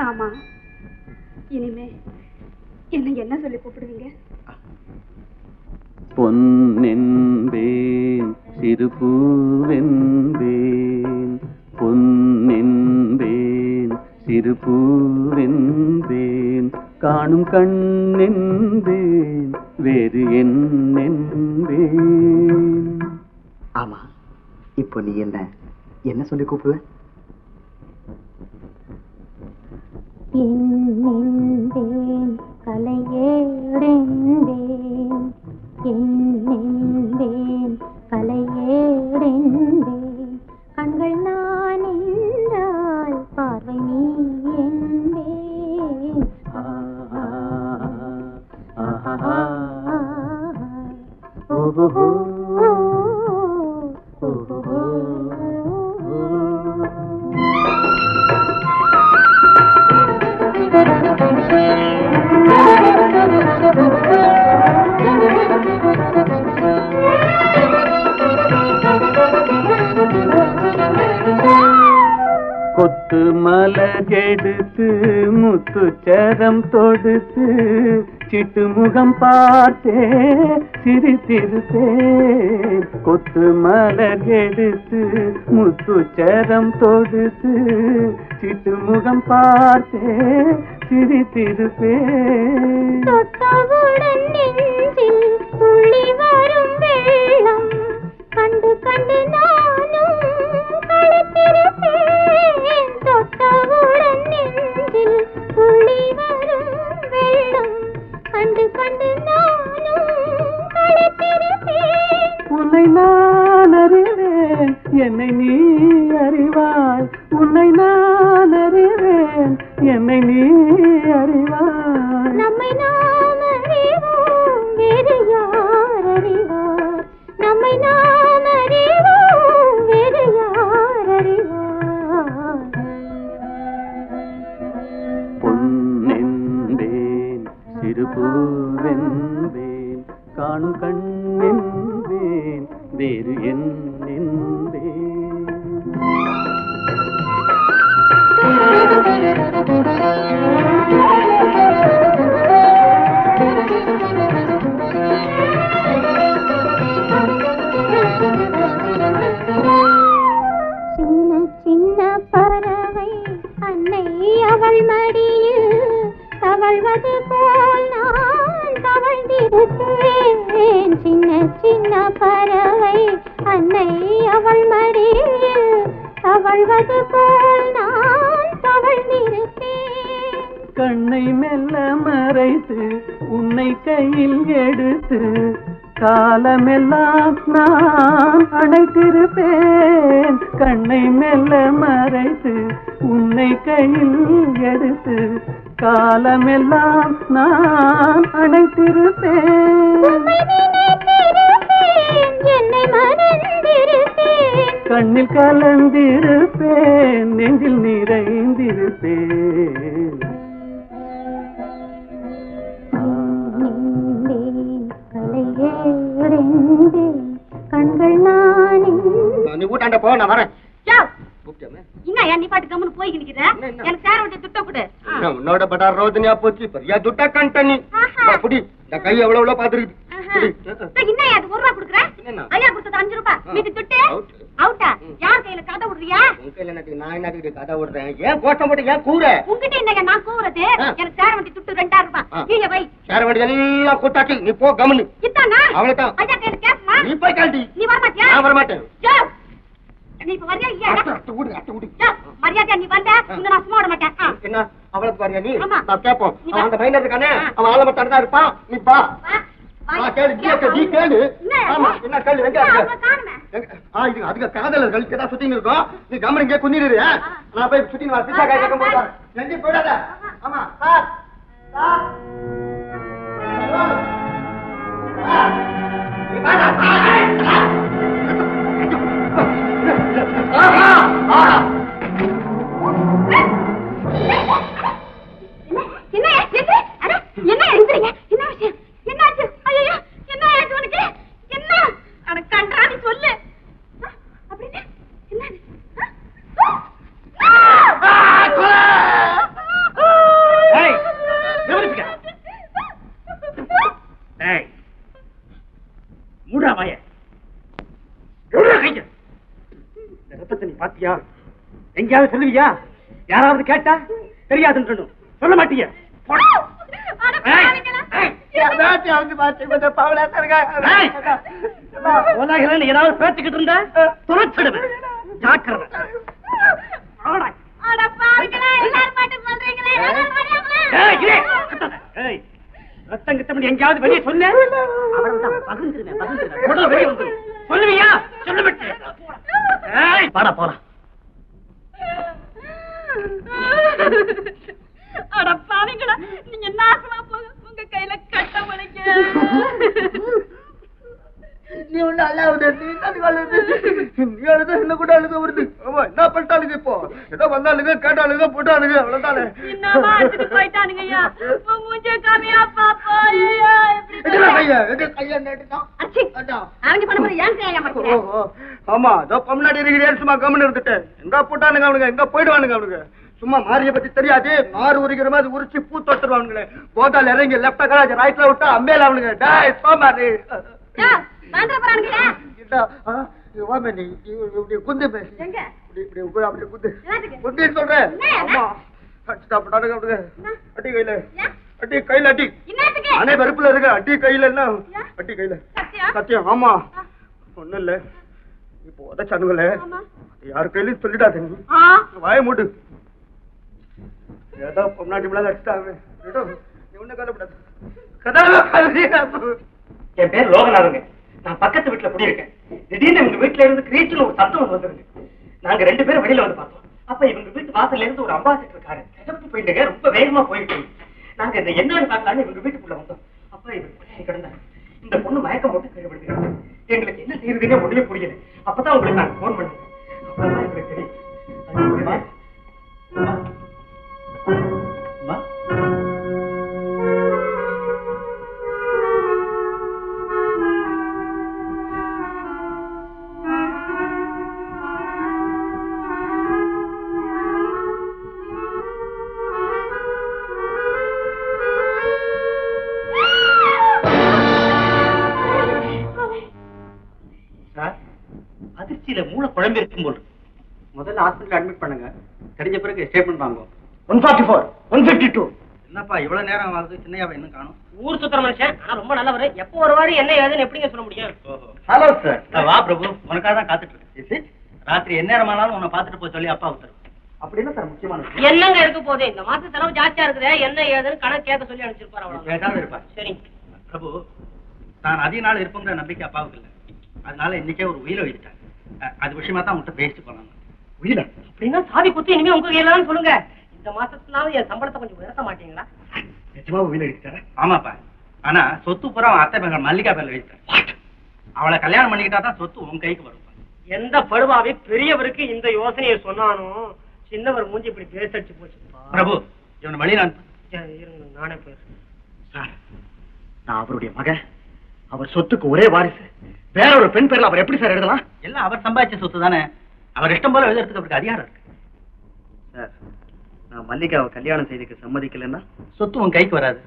ஆமா, இனிமே என்ன என்ன சொல்லி கூப்பிடுவீங்க? பொன்னென்பேன் சிறுபூவென்பேன், பொன்னென்பேன் சிறுபூவென்பேன், காணும் கண்ணென்பேன் வேறு என்னென்பேன். ஆமா, இப்போ நீ என்ன சொல்லி கூப்பிடுவ? என்னென்பேன் கலையேடென்பேன், என்னென்பேன் கலையேடென்பேன், கண்கள் நான் என்றால் பார்வை நீ என்பேன். கொத்து மலகெடுத்து முத்துச்சரம் தொடுத்து சிட்டு முகம் பார்த்தே சிரித்திருப்பேன். கொத்து மலகெடுத்து முத்துச்சரம் தொடுத்து சிட்டு முகம் பார்த்தே சிரித்திருப்பேன். தொட்டவுடன் நெஞ்சில் துள்ளி வரும் வெள்ளம் கண்டு கண்டு நானும் களைத்திருப்பேன். தொட்டவுடன் நெஞ்சில் துள்ளி வரும் வெள்ளம் கண்டு கண்டு நானும் களைத்திருப்பேன். உன்னை நான் அறிவேன், என்னை நீ அறிவாய். உன்னை நான் அறிவேன், என்னை நீ அறிவாய். நம்மை நாம் அறிவோம், வேறு யார் அறிவார்? நம்மை நாம் அறிவோம், வேறு யார் அறிவார்? பொன்னென்பேன் சிறுபூவென்பேன், காணும் கண்ணென்பேன் வேறு என்னென்பேன். சின்ன சின்ன பறவை அன்னை அவள் மடியில் தவழ்வது போல் நான் தவழ்ந்திருப்பேன். சின்ன சின்ன பறவை அன்னை அவள் மடியில் தவழ்வது போல் நான் தவழ்ந்திருப்பேன். கண்ணை மெல்ல மறைத்து உன்னை கையில் எடுத்து காலமெல்லாம் நான் அணைத்திருப்பேன். கண்ணை மெல்ல மறைத்து உன்னை கையில் எடுத்து காலமெல்லாம் நான் அணைத்திருப்பேன். என்னை மறந்திருப்பேன், கண்ணில் கலந்திருப்பேன், நெஞ்சில் நிறைந்திருப்பேன். கண்கள் நான் நீ ஊட்டாண்ட போ, நான் வரேன். நீ பாட்டு கம்முன்னு போய் நிக்கிற, எனக்கு சேர விட்டு துட்ட கொடு. உன்னோட பட்டா ரோதனியா போச்சு, பெரிய துட்டா கண்டனி. அப்படி இந்த கை எவ்வளவு பாத்துருக்கு. என்ன அது 1 ரூபா குடுக்குறேன் ஐயா கொடுத்தது 5 ரூபாய் மீதி துட்டு அவுட்டா யார் கையில கதை விடுறியா உன் கையில நான் என்ன கதை விடுறேன் ஏன் கோஷம் போட்டு ஏன் கூற உங்ககிட்ட என்னங்க நான் கூறது எனக்கு சேர வண்டி துட்டு 2000 ரூபாய் நீங்க வை சேர வண்டி எல்லாம் கூட்டாச்சு நீ போ கம்னு இதானா அவ்வளவுதான் ஐயா கையில கேப்மா நீ போய் காண்டி நீ வர மாட்டியா நான் வர மாட்டேன் நீ இப்ப வரியா இல்லையா விடு மரியாதையா நீ வந்த இன்னும் நான் சும்மா விட மாட்டேன் என்ன அவளுக்கு பாரியா நீ ஆமா. நான் கேட்போம் அவன் அந்த மைனர் இருக்கானே அவன் ஆள மட்டும் தான் இருப்பான் நீ பா கேளு நீ கேளு ஆமா என்ன கேளு எங்க இது அதுக்கு காதலர்கள் ஏதாவது சுத்தின்னு இருக்கோம் நீ கம்மன் இங்கே குந்திரு நான் போய் சுத்தின்னு வர பிச்சா காய் கேட்க போறேன் எங்கேயும் போயிடாத ஆமா சார் என்ன எழுதுறீங்க என்ன விஷயம் என்னாச்சு ஐயோ என்ன ஆச்சு உனக்கு என்ன அட கண்டானி சொல்லு அப்படின்னா என்னது ஏய் கவனிச்சுக்க ஏய் மூடா வாய எவ்வளவு கைய இந்த ரத்தத்தை நீ பாத்தியா எங்கயாவது சொல்லுவியா யாராவது கேட்டா தெரியாதுன்னு சொல்லணும் சொல்ல மாட்டீங்க ஏதாவது பேச்சுக்கிட்டு இருந்தா துணைச்சிடுவேன் ஜாக்கிரதை ரத்தம் கிட்ட எங்கயாவது வெளியே சொன்ன சொல்லுவியா சொல்ல பாடா போலாம் அட பாவிங்களா நீங்க நாசமா போக உங்க கையில கட்ட உடைக்க நீ ஒண்ணு அல்லாவுது நீ அழுது என்ன கூட அழுக வருது ஆமா என்ன பண்ணிட்டாளுங்க இப்போ ஏதோ வந்தாளுங்க கேட்டாளுங்க போட்டாளுங்க அவ்வளவுதானே என்னமா அடிச்சுட்டு போயிட்டானுங்க ஐயா மூஞ்சே காமியா பாப்பா ஐயா அவங்க பண்ண போற ஏன் கையா மாட்டேன் ஆமா அதோ முன்னாடி இருக்கிறேன் சும்மா கம்முன்னு இருந்துட்டேன் எங்க போட்டானுங்க அவனுங்க எங்க போயிடுவானுங்க அவனுங்க சும்மா மாரிய பத்தி தெரியாது நார் உரிக்கிற மாதிரி உரிச்சு பூ தொட்டுருவானுங்களே போதால் இறங்கி லெப்டா கராஜ் ரைட்ல விட்டா அம்பேல அவனுங்க டேய் சோமாரி வாங்க போறானுங்க குந்து பேசி அப்படி குந்து குந்தின்னு சொல்றேன் ஆமா அடிச்சுட்டாங்க அடி கையில அடி கையில அடி அனே வெறுப்புல இருக்க அடி கையில என்ன அடி கையில சத்தியம் ஆமா ஒண்ணும் இல்ல இப்போ உதச்சானுங்களே யாரு கையிலும் சொல்லிடாத நீ வாய மூடு ஏதோ பொம்னாட்டி மேல அடிச்சுட்டாங்க நீ ஒண்ணு கவலைப்படாது என் பேர் லோகநாதங்க நான் பக்கத்து வீட்டுல குடியிருக்கேன் திடீர்னு இவங்க வீட்டுல இருந்து கிரீச்சில் ஒரு சத்தம் வந்துருங்க நாங்க 2 பேரும் வெளியில வந்து பார்த்தோம் அப்ப இவங்க வீட்டு வாசல்ல இருந்து ஒரு அம்பாசிடர் காரு கிளம்பி போயிட்டுங்க ரொம்ப வேகமா போயிட்டு நாங்க இந்த என்னன்னு பார்க்கலான்னு இவங்க வீட்டுக்குள்ள வந்தோம் அப்ப இவங்க கிடந்தாங்க இந்த பொண்ணு மயக்கம் போட்டு கீழே விடுக்கிறாங்க எங்களுக்கு என்ன செய்யறதுன்னே ஒண்ணுமே புரியல அப்பதான் உங்களுக்கு நாங்க போன் பண்ணேன் அப்பதான் எங்களுக்கு தெரியும் அதிர்ச்சியில மூளை குழம்பு இருக்கும் போது முதல்ல ஹாஸ்பிட்டல் அட்மிட் பண்ணுங்க தெரிஞ்ச பிறகு ஸ்டேட்மெண்ட் வாங்குவோம் 144 152 என்னப்பா இவ்வளவு நேரம் ஆகுது சின்னையாவை இன்னும் காணும் ஊர் சுத்துற மனுஷன் ஆனா ரொம்ப நல்லவரு எப்போ வருவாரு என்ன ஏதுன்னு எப்படிங்க சொல்ல முடியும் ஹலோ சார் வா பிரபு உனக்காக தான் காத்துட்டு இருக்கேன் ராத்திரி என்ன நேரமானாலும் உன்னை பாத்துட்டு போய் சொல்லி அப்பா உத்தரவு அப்படி என்ன சார் முக்கியமான என்னங்க இருக்க போகுது இந்த மாசம் செலவு ஜாஸ்தியா இருக்குது என்ன ஏதுன்னு கணக்கு கேட்க சொல்லி அனுப்பிச்சிருப்பாரு அவ்வளவு ஏதாவது இருப்பா சரி பிரபு நான் அதிக நாள் இருப்போங்கிற நம்பிக்கை அப்பாவுக்கு இல்லை அதனால இன்னைக்கே ஒரு உயிரை எழுதிட்டாங்க அது விஷயமா தான் உங்கள்கிட்ட பேசிட்டு போனாங்க உயிரை அப்படின்னா சாவி குத்து இனிமே உங்க கையில தான் சொல்லுங்க இந்த மாசத்துலாவது என் சம்பளத்தை கொஞ்சம் உயர்த்த மாட்டீங்களா நிஜமா உயிரை எழுதிட்டாரா ஆமாப்பா ஆனா சொத்து பூரா அவன் அத்தை மகன் மல்லிகா பேர்ல எழுதிட்டார் அவளை கல்யாணம் பண்ணிக்கிட்டா தான் சொத்து உன் கைக்கு வரும் எந்த படுவாவே பெரியவருக்கு இந்த யோசனையை சொன்னாலும் சின்னவர் மூஞ்சி இப்படி பேசடிச்சு போச்சு பிரபு இவன் வழி நான் இருங்க நானே போயிருக்கேன் சார் நான் அவருடைய மகன் அவர் சொத்துக்கு ஒரே வாரிசு வேற ஒரு பெண் பேர்ல அவர் எப்படி சார் எழுதலாம் எல்லாம் அவர் சம்பாதிச்ச சொத்து தானே அவர் இஷ்டம் போல எழுதுறதுக்கு அவருக்கு அதிகாரம் இருக்கு சார் நான் மல்லிகாவை கல்யாணம் செய்துக்கு சம்மதிக்கலன்னா சொத்து உன் கைக்கு வராது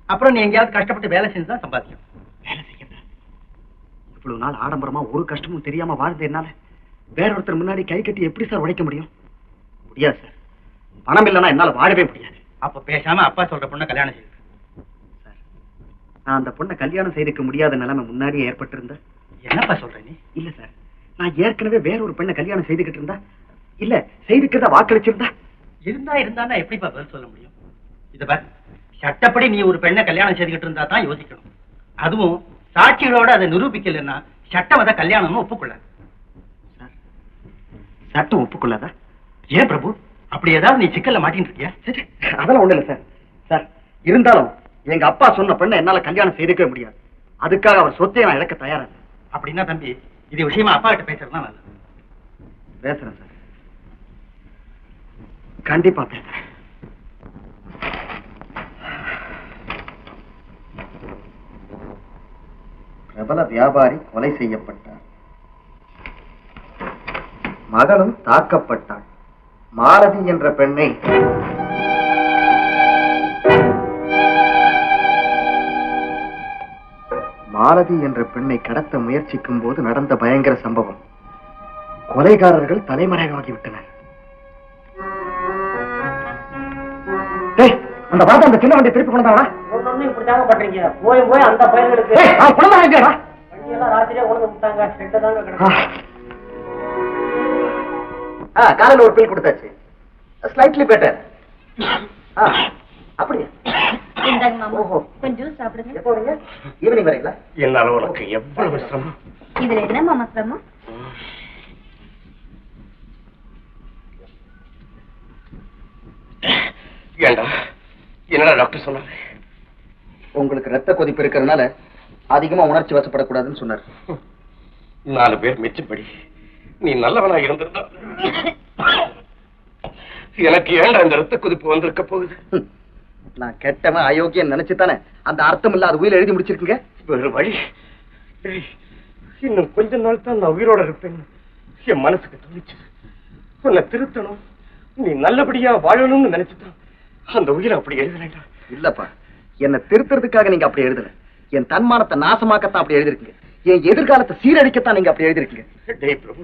அப்புறம் நீ எங்கேயாவது கஷ்டப்பட்டு வேலை செஞ்சு தான் சம்பாதிக்கணும் வேலை செய்ய இவ்வளவு நாள் ஆடம்பரமா ஒரு கஷ்டமும் தெரியாம வாழ்ந்த என்னால வேற ஒருத்தர் முன்னாடி கை கட்டி எப்படி சார் உழைக்க முடியும்? முடியாது சார். பணம் இல்லைன்னா என்னால வாழவே முடியாது. அப்ப பேசாம அப்பா சொல்ற பொண்ணை கல்யாணம் செய்து சார், நான் அந்த பொண்ணை கல்யாணம் செய்திருக்க முடியாத நிலைமை முன்னாடியே ஏற்பட்டிருந்தா. என்னப்பா சொல்ற நீ? இல்ல சார், நான் ஏற்கனவே வேற ஒரு பெண்ணை கல்யாணம் செய்துகிட்டு இருந்தா, இல்ல செய்துக்கிறதா வாக்களிச்சிருந்தா இருந்தா எப்படிப்பா பதில் சொல்ல முடியும்? இத பார், சட்டப்படி நீ ஒரு பெண்ணை கல்யாணம் செய்துகிட்டு இருந்தா தான் யோசிக்கணும். அதுவும் சாட்சிகளோட அதை நிரூபிக்கலன்னா சட்டம் அதை கல்யாணமும் ஒப்புக்கொள்ளாது. சட்டம் ஒப்புக்கொள்ளாதா? ஏன் பிரபு, அப்படி ஏதாவது நீ சிக்கல்ல மாட்டின்னு இருக்கியா? அதெல்லாம் ஒண்ணு இல்ல சார். சார், இருந்தாலும் எங்க அப்பா சொன்ன பெண்ணை என்னால கல்யாணம் செய்துக்கவே முடியாது. அதுக்காக அவர் சொத்தை நான் இழக்க தயாரா. அப்படின்னா தம்பி, இது விஷயமா அப்பா கிட்ட பேசுறதுதான் நல்லது. பேசுறேன் சார், கண்டிப்பா பேசுறேன். பிரபல வியாபாரி கொலை செய்யப்பட்டார், மகளும் தாக்கப்பட்டாள். மாலதி என்ற பெண்ணை கடத்த முயற்சிக்கும் போது நடந்த பயங்கர சம்பவம். கொலைகாரர்கள் தலைமறைவாகிவிட்டனர். அந்த வாத அந்த சின்ன வண்டி திருப்பி கொண்டாடா. இப்படிதாங்க பண்றீங்க. போய் போய் அந்த பயிர்களுக்கு வண்டியெல்லாம் ராத்திரியா கொண்டு விட்டாங்க. செட்டதாங்க கிடக்கு. காலையில் ஒரு பில் கொடுத்தாச்சு. Slightly better. அப்படியா? கொஞ்சம் ஜூஸ் சாப்பிடுங்க. எப்போ வரீங்க? ஈவினிங் வரீங்களா? என்னால உனக்கு எவ்வளவு சிரமம். இதுல என்ன மாமா சிரமம்? ஏண்டா, என்னடா டாக்டர் சொன்னாரு? உங்களுக்கு ரத்த கொதிப்பு இருக்கிறதுனால அதிகமா உணர்ச்சி வசப்படக்கூடாதுன்னு சொன்னார். 4 பேர் மிச்சப்படி நீ நல்லவனா இருந்திருந்தா எனக்கு ஏண்டா இந்த ரத்த கொதிப்பு வந்திருக்க போகுது? நான் கெட்டவன் அயோக்கியன் நினைச்சுத்தானே அந்த அர்த்தம் இல்லாத உயிரை எழுதி முடிச்சிருக்கீங்க. வேறு வழி. இன்னும் கொஞ்ச நாள் தான் நான் உயிரோட இருப்பேன். என் மனசுக்கு தோணுச்சு உன்னை திருத்தணும், நீ நல்லபடியா வாழணும்னு நினைச்சுதான் அந்த உயிரை அப்படி எழுதுனேன்டா. இல்லப்பா, என்னை திருத்துறதுக்காக நீங்க அப்படி எழுதல. என் தன்மானத்தை நாசமாக்கத்தான் அப்படி எழுதிருக்கீங்க. என் எதிர்காலத்தை சீரழிக்கத்தான் நீங்க அப்படி எழுதிருக்கீங்க. டேய் பிரபு,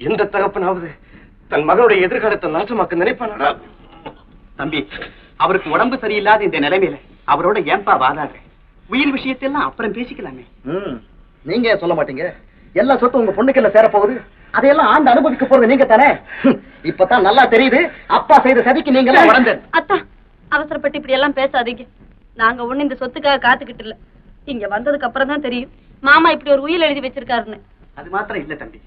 எந்த தகப்பனாவது தன் மகனுடைய எதிர்காலத்தை நாசமாக்க நினைப்பானா? தம்பி, அவருக்கு உடம்பு சரியில்லாத இந்த நிலைமையில அவரோட ஏன்பா வாதாடுற? உயிர் விஷயத்தெல்லாம் அப்புறம் பேசிக்கலாமே. நீங்க ஏன் சொல்ல மாட்டீங்க? எல்லா சொத்தும் உங்க பொண்ணுக்கு எல்லாம் சேர போகுது. அதையெல்லாம் ஆண்டு அனுபவிக்க போறது நீங்க தானே. இப்பதான் நல்லா தெரியுது அப்பா செய்த சதிக்கு நீங்க எல்லாம் உடந்து. அத்தா, அவசரப்பட்டு இப்படி எல்லாம் பேசாதீங்க. நாங்க ஒண்ணு இந்த சொத்துக்காக காத்துக்கிட்டு இல்ல. இங்க வந்ததுக்கு அப்புறம் தான் தெரியும் மாமா இப்படி ஒரு உயிர் எழுதி வச்சிருக்காருன்னு. அது மாத்திரம் இல்ல தம்பி,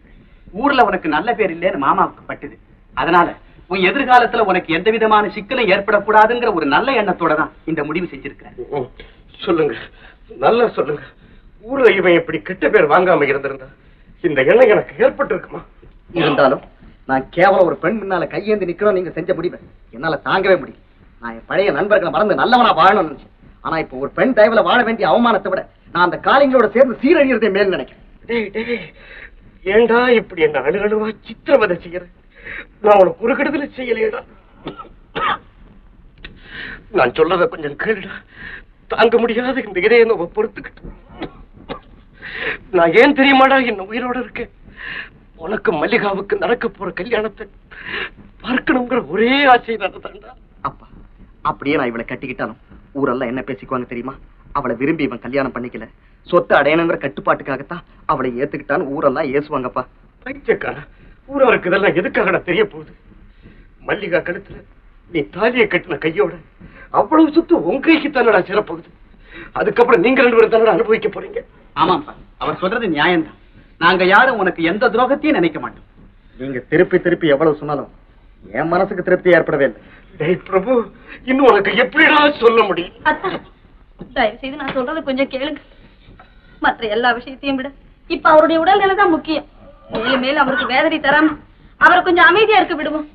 ஊர்ல உனக்கு நல்ல பேர் இல்லைன்னு மாமாவுக்கு பட்டுது. அதனால உன் எதிர்காலத்துல உனக்கு எந்த விதமான சிக்கலும் ஏற்படக்கூடாதுங்கிற ஒரு நல்ல எண்ணத்தோட தான் இந்த முடிவு செஞ்சிருக்கிறேன். சொல்லுங்க, நல்லா சொல்லுங்க. ஊர்ல இவன் இப்படி கெட்ட பேர் வாங்காம இருந்திருந்தா இந்த எண்ணம் எனக்கு ஏற்பட்டு இருக்குமா? இருந்தாலும் நான் கேவலம் ஒரு பெண் முன்னால கையேந்தி நிக்கணும் நீங்க செஞ்ச முடிவை என்னால தாங்கவே முடியும். நான் என் பழைய நண்பர்களை மறந்து நல்லவனா வாழணும்னு நினைச்சேன். ஆனா இப்ப ஒரு பெண் தயவுல வாழ வேண்டிய அவமானத்தை விட நான் அந்த காலிங்களோட சேர்ந்து சீரழியறதே மேல் நினைக்கிறேன். ஏண்டா இப்படி என்ன அழுகழுவா சித்திரவதை செய்யற? நான் உனக்கு ஒரு கெடுதலை செய்யலையடா. நான் சொல்றத கொஞ்சம் கேளுடா. தாங்க முடியாத இந்த இதய நோவை பொறுத்துக்கிட்டு நான் ஏன் தெரியுமாடா என்ன உயிரோட இருக்கேன்? உனக்கு மல்லிகாவுக்கு நடக்க போற கல்யாணத்தை பார்க்கணுங்கிற ஒரே ஆசை தாண்டா. அப்பா, அப்படியே நான் இவளை கட்டிக்கிட்டாலும் ஊரெல்லாம் என்ன பேசிக்குவாங்க தெரியுமா? அவளை விரும்பி இவன் கல்யாணம் பண்ணிக்கல, சொத்து அடையணுங்கிற கட்டுப்பாட்டுக்காகத்தான் அவளை ஏத்துக்கிட்டான்னு ஊரெல்லாம் ஏசுவாங்கப்பா. பைத்தியக்காரா, ஊரவருக்கு இதெல்லாம் எதுக்காக தெரிய போகுது? மல்லிகா கழுத்துல நீ தாலியை கட்டின கையோட அவ்வளவு சொத்து உங்க கைக்கு தானடா சேரப்போகுது. அதுக்கப்புறம் நீங்க 2 பேரும் தானடா அனுபவிக்க போறீங்க. ஆமாப்பா, அவர் சொல்றது நியாயம்தான். நாங்க யாரும் உனக்கு எந்த துரோகத்தையும் நினைக்க மாட்டோம். நீங்க திருப்பி திருப்பி எவ்வளவு சொன்னாலும் என் மனசுக்கு திருப்தி ஏற்படவே இல்லை. டேய் பிரபு, இன்னும் உனக்கு எப்படிடா சொல்ல முடியும்? அத்தா, தயவு செய்து நான் சொல்றது கொஞ்சம் கேளுங்க. மற்ற எல்லா விஷயத்தையும் விட இப்ப அவருடைய உடல்நிலை தான் முக்கியம். மேலும் மேலும் அவருக்கு வேதனை தராம அவரை கொஞ்சம் அமைதியா இருக்க விடுவோம்.